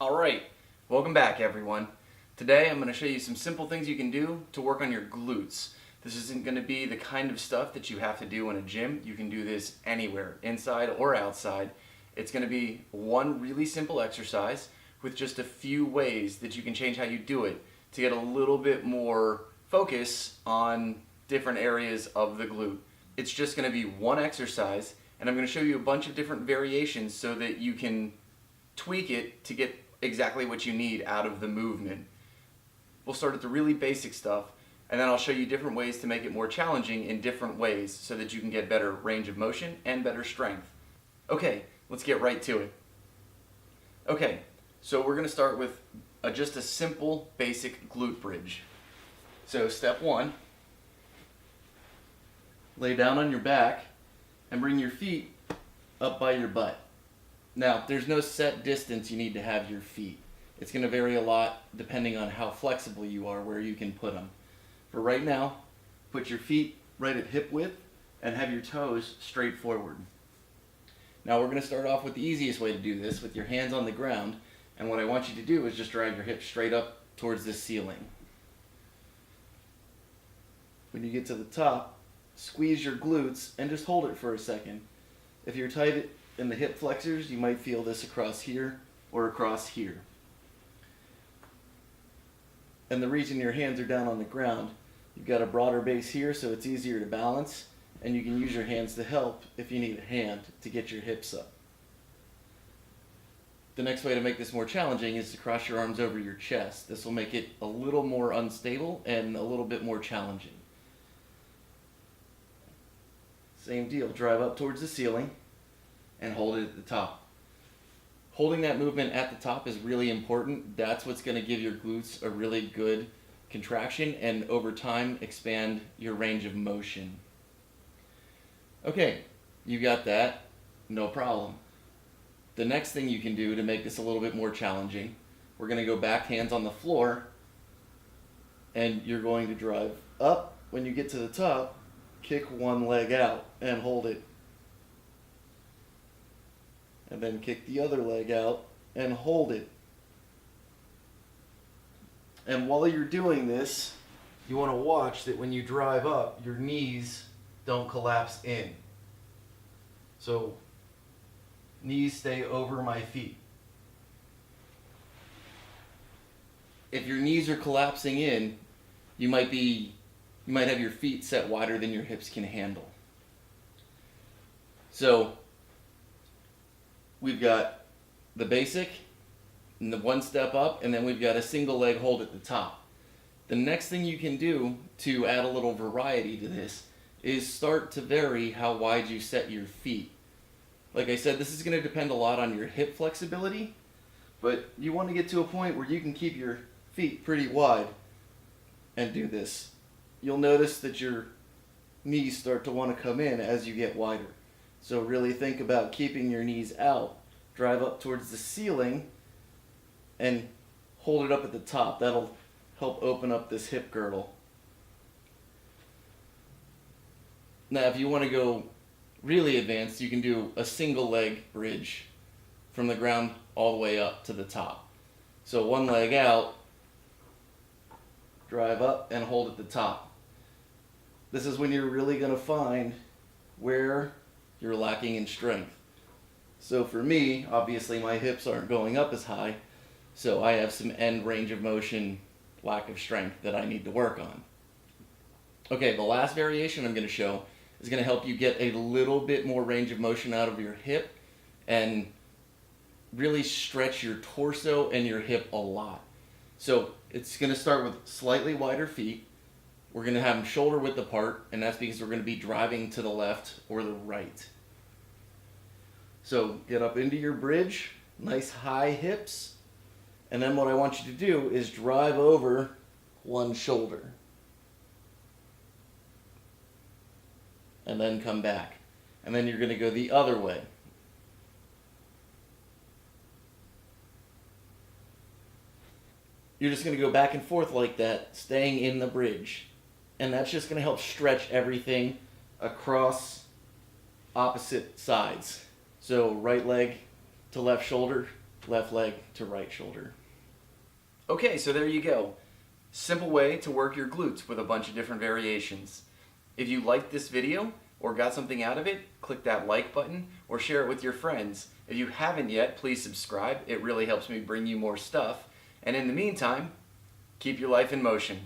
Alright, welcome back everyone. Today I'm going to show you some simple things you can do to work on your glutes. This isn't going to be the kind of stuff that you have to do in a gym. You can do this anywhere, inside or outside. It's going to be one really simple exercise with just a few ways that you can change how you do it to get a little bit more focus on different areas of the glute. It's just going to be one exercise, and I'm going to show you a bunch of different variations so that you can tweak it to get exactly what you need out of the movement. We'll start at the really basic stuff, and then I'll show you different ways to make it more challenging in different ways so that you can get better range of motion and better strength. Okay, let's get right to it. Okay, so we're going to start with just a simple basic glute bridge. So step one, lay down on your back and bring your feet up by your butt. Now, there's no set distance you need to have your feet. It's going to vary a lot depending on how flexible you are, where you can put them. For right now, put your feet right at hip width and have your toes straight forward. Now we're going to start off with the easiest way to do this, with your hands on the ground, and what I want you to do is just drive your hips straight up towards the ceiling. When you get to the top, squeeze your glutes and just hold it for a second. If you're tight in the hip flexors, you might feel this across here or across here. And the reason your hands are down on the ground, you've got a broader base here so it's easier to balance, and you can use your hands to help if you need a hand to get your hips up. The next way to make this more challenging is to cross your arms over your chest. This will make it a little more unstable and a little bit more challenging. Same deal, drive up towards the ceiling and hold it at the top. Holding that movement at the top is really important. That's what's going to give your glutes a really good contraction and over time expand your range of motion. Okay, you got that, no problem. The next thing you can do to make this a little bit more challenging, we're going to go back, hands on the floor, and you're going to drive up. When you get to the top, kick one leg out and hold it. And then kick the other leg out and hold it. And while you're doing this, you want to watch that when you drive up, your knees don't collapse in. So, knees stay over my feet. If your knees are collapsing in, you might have your feet set wider than your hips can handle. So, we've got the basic, and the one step up, and then we've got a single leg hold at the top. The next thing you can do to add a little variety to this is start to vary how wide you set your feet. Like I said, this is going to depend a lot on your hip flexibility, but you want to get to a point where you can keep your feet pretty wide and do this. You'll notice that your knees start to want to come in as you get wider. So really think about keeping your knees out. Drive up towards the ceiling and hold it up at the top. That'll help open up this hip girdle. Now if you want to go really advanced, you can do a single leg bridge from the ground all the way up to the top. So one leg out, drive up and hold at the top. This is when you're really going to find where you're lacking in strength. So for me, obviously my hips aren't going up as high, so I have some end range of motion lack of strength that I need to work on. Okay, the last variation I'm going to show is going to help you get a little bit more range of motion out of your hip and really stretch your torso and your hip a lot. So it's going to start with slightly wider feet. We're going to have them shoulder width apart, and that's because we're going to be driving to the left or the right. So get up into your bridge, nice high hips, and then what I want you to do is drive over one shoulder. And then come back. And then you're going to go the other way. You're just going to go back and forth like that, staying in the bridge. And that's just going to help stretch everything across opposite sides. So right leg to left shoulder, left leg to right shoulder. Okay, so there you go. Simple way to work your glutes with a bunch of different variations. If you liked this video or got something out of it, click that like button or share it with your friends. If you haven't yet, please subscribe. It really helps me bring you more stuff. And in the meantime, keep your life in motion.